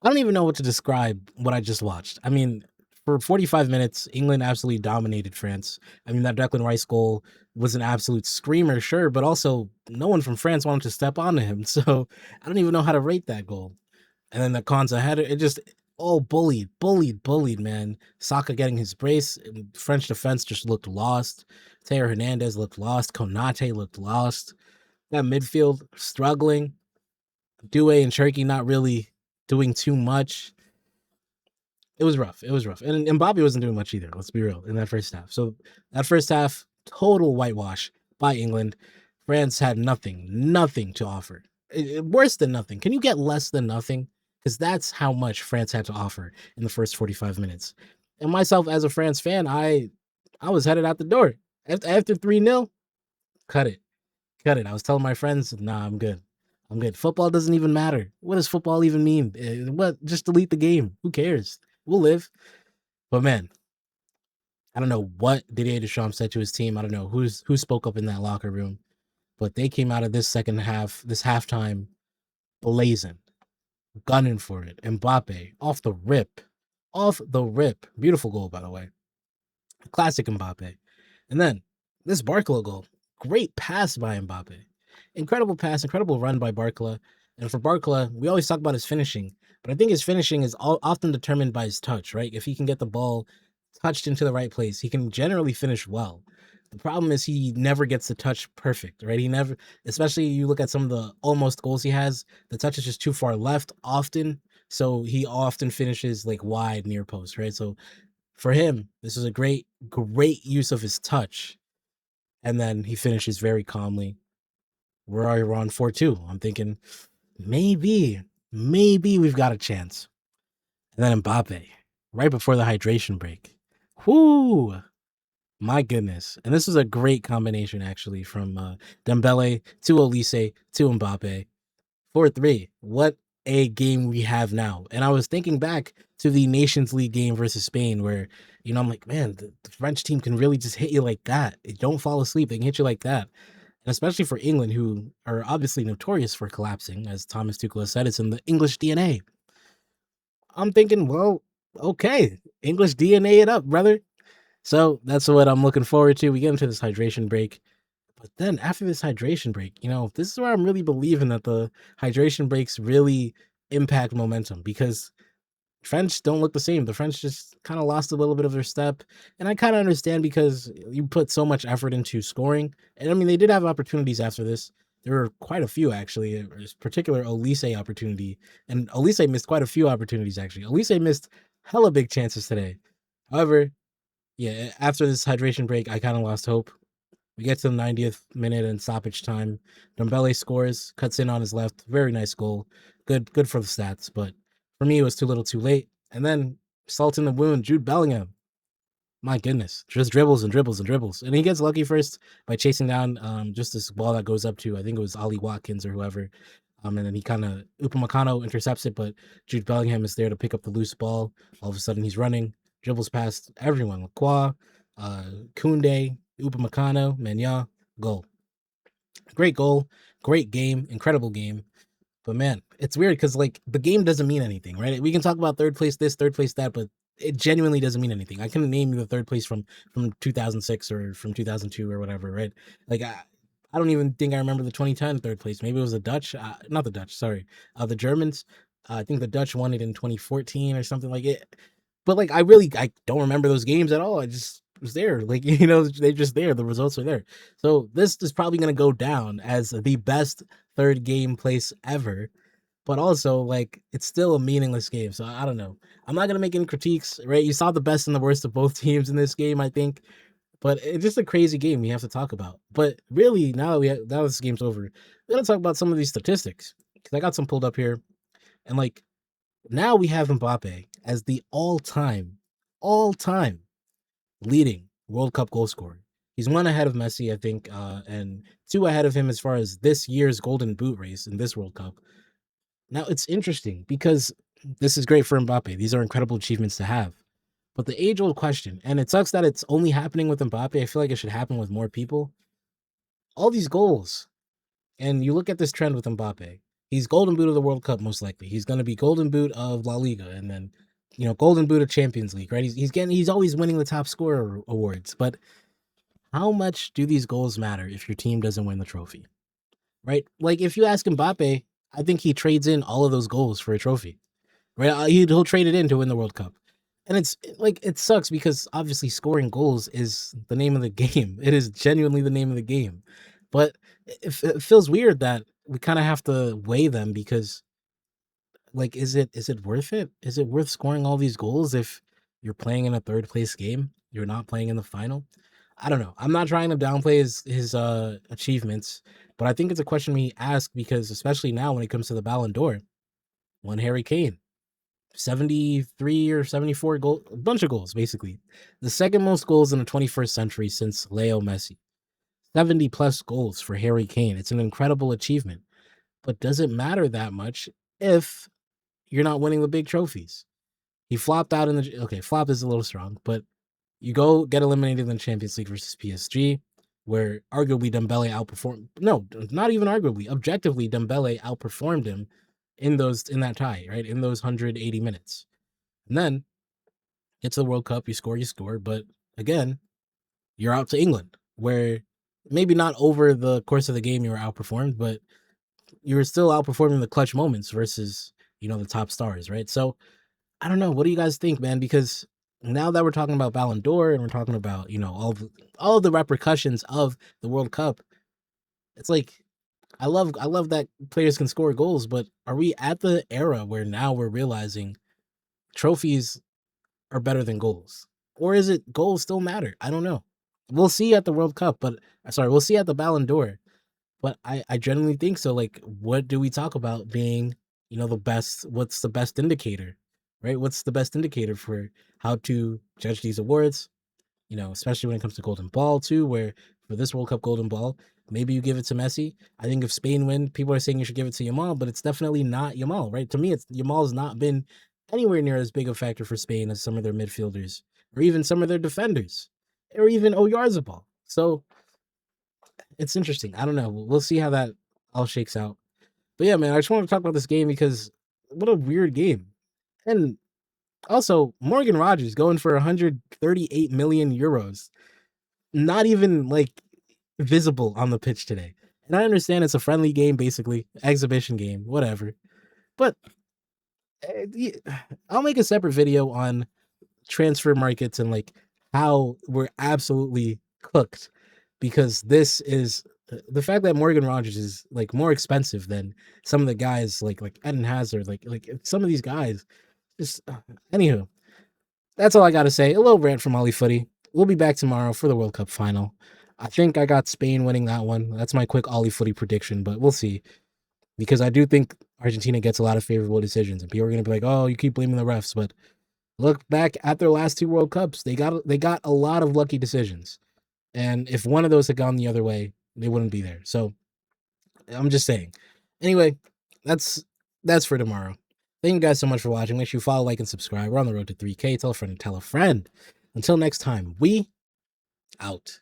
I don't even know what to describe what I just watched. I mean, for 45 minutes, England absolutely dominated France. I mean, that Declan Rice goal was an absolute screamer, sure, but also no one from France wanted to step onto him. So I don't even know how to rate that goal. And then the Konza header, it just all bullied, man. Saka getting his brace. French defense just looked lost. Teo Hernandez looked lost. Konate looked lost. That midfield struggling. Due and Cherky not really doing too much. It was rough. It was rough. And Mbappe wasn't doing much either. Let's be real in that first half. So that first half, total whitewash by England. France had nothing to offer. Worse than nothing. Can you get less than nothing? Because that's how much France had to offer in the first 45 minutes. And myself as a France fan, I was headed out the door. After 3-0, cut it. Cut it. I was telling my friends, nah, I'm good. I'm good. Football doesn't even matter. What does football even mean? What? Just delete the game. Who cares? We'll live. But man, I don't know what Didier Deschamps said to his team. I don't know who spoke up in that locker room, but they came out of this second half, this halftime, blazing, gunning for it. Mbappe off the rip. Beautiful goal, by the way. Classic Mbappe. And then this Barcola goal, great pass by Mbappe. Incredible pass, incredible run by Barcola. And for Barcola, we always talk about his finishing, but I think his finishing is often determined by his touch, right? If he can get the ball touched into the right place, he can generally finish well. The problem is he never gets the touch perfect, right? He never, especially you look at some of the almost goals he has, the touch is just too far left often. So he often finishes like wide near post, right? So for him, this is a great use of his touch. And then he finishes very calmly. We're on 4-2. I'm thinking maybe we've got a chance. And then Mbappe, right before the hydration break. Whoo! My goodness. And this is a great combination, actually, from Dembele to Olise to Mbappe. 4-3. What a game we have now. And I was thinking back to the Nations League game versus Spain, where, I'm like, man, the French team can really just hit you like that. They don't fall asleep. They can hit you like that. And especially for England, who are obviously notorious for collapsing, as Thomas Tuchel has said, it's in the English DNA. I'm thinking, well, okay, English DNA it up, brother. So that's what I'm looking forward to. We get into this hydration break. But then after this hydration break, this is where I'm really believing that the hydration breaks really impact momentum, because French don't look the same. The French just kind of lost a little bit of their step. And I kind of understand, because you put so much effort into scoring. And I mean, they did have opportunities after this. There were quite a few, actually. There's particular Olise opportunity. And Olise missed quite a few opportunities, actually. Olise missed hella big chances today. However, yeah, after this hydration break, I kind of lost hope. We get to the 90th minute and stoppage time. Dembele scores, cuts in on his left. Very nice goal. Good for the stats. But for me, it was too little too late. And then, salt in the wound, Jude Bellingham. My goodness. Just dribbles and dribbles and dribbles. And he gets lucky first by chasing down just this ball that goes up to, I think it was Ollie Watkins or whoever. And then he kind of, Upamecano intercepts it, but Jude Bellingham is there to pick up the loose ball. All of a sudden, he's running, dribbles past everyone. Lacroix, Koundé, Upamecano, Mignon, goal. Great goal, great game, incredible game. But man, it's weird because like the game doesn't mean anything, right? We can talk about third place this, third place that, but it genuinely doesn't mean anything. I couldn't name you the third place from 2006 or from 2002 or whatever, right? Like I don't even think I remember the 2010 third place. Maybe it was the Dutch, not the Dutch, sorry, the Germans. I think the Dutch won it in 2014 or something like it. But like I don't remember those games at all. I just was there. Like, they're just there. The results are there. So this is probably gonna go down as the best third game place ever. But also, like, it's still a meaningless game. So I don't know. I'm not gonna make any critiques, right? You saw the best and the worst of both teams in this game, I think. But it's just a crazy game we have to talk about. But really, now this game's over, we're gonna talk about some of these statistics, because I got some pulled up here. And like, now we have Mbappe as the all-time leading World Cup goal scorer. He's one ahead of Messi, I think, and two ahead of him as far as this year's Golden Boot race in this World Cup. Now, it's interesting because this is great for Mbappe. These are incredible achievements to have. But the age-old question, and it sucks that it's only happening with Mbappe. I feel like it should happen with more people. All these goals, and you look at this trend with Mbappe. He's Golden Boot of the World Cup most likely. He's going to be Golden Boot of La Liga, and then Golden Boot of Champions League. Right? He's always winning the top scorer awards. But how much do these goals matter if your team doesn't win the trophy? Right? Like if you ask Mbappe, I think he trades in all of those goals for a trophy. Right? He'll trade it in to win the World Cup. And it's like it sucks because obviously scoring goals is the name of the game. It is genuinely the name of the game. But it feels weird that we kind of have to weigh them because like is it worth it? Is it worth scoring all these goals if you're playing in a third place game? You're not playing in the final? I don't know. I'm not trying to downplay his achievements, but I think it's a question we ask because especially now when it comes to the Ballon d'Or, when Harry Kane 73 or 74 goal, a bunch of goals basically. The second most goals in the 21st century since Leo Messi. 70 plus goals for Harry Kane. It's an incredible achievement. But does it matter that much if you're not winning the big trophies? He flopped out in the flop is a little strong, but you go get eliminated in the Champions League versus PSG, where arguably Dembele outperformed. No, not even arguably. Objectively, Dembele outperformed him in that tie, right? In those 180 minutes. And then get to the World Cup, you score, but again, you're out to England, where maybe not over the course of the game you were outperformed, but you were still outperforming the clutch moments versus, the top stars, right? So I don't know. What do you guys think, man? Because now that we're talking about Ballon d'Or and we're talking about, all of the repercussions of the World Cup, it's like I love that players can score goals, but are we at the era where now we're realizing trophies are better than goals? Or is it goals still matter? I don't know. We'll see at the World Cup, but sorry, we'll see at the Ballon d'Or. But I genuinely think so. Like, what do we talk about being, the best? What's the best indicator, right? What's the best indicator for how to judge these awards? Especially when it comes to Golden Ball too, where for this World Cup Golden Ball, maybe you give it to Messi. I think if Spain win, people are saying you should give it to Yamal, but it's definitely not Yamal, right? To me, it's Yamal's not been anywhere near as big a factor for Spain as some of their midfielders, or even some of their defenders, or even Oyarzabal. So it's interesting. I don't know. We'll see how that all shakes out. But yeah, man, I just want to talk about this game because what a weird game. And also, Morgan Rogers going for 138 million euros, not even like visible on the pitch today. And I understand it's a friendly game, basically, exhibition game, whatever. But I'll make a separate video on transfer markets and like how we're absolutely cooked because this is the fact that Morgan Rogers is like more expensive than some of the guys like Eden Hazard, like some of these guys. Just anywho, that's all I got to say. A little rant from Ollie Footy. We'll be back tomorrow for the World Cup final. I think I got Spain winning that one. That's my quick Ollie Footy prediction, but we'll see because I do think Argentina gets a lot of favorable decisions, and people are going to be like, "Oh, you keep blaming the refs," but look back at their last two World Cups. They got a lot of lucky decisions. And if one of those had gone the other way, they wouldn't be there. So I'm just saying. Anyway, that's for tomorrow. Thank you guys so much for watching. Make sure you follow, like, and subscribe. We're on the road to 3K. Tell a friend and tell a friend. Until next time, we out.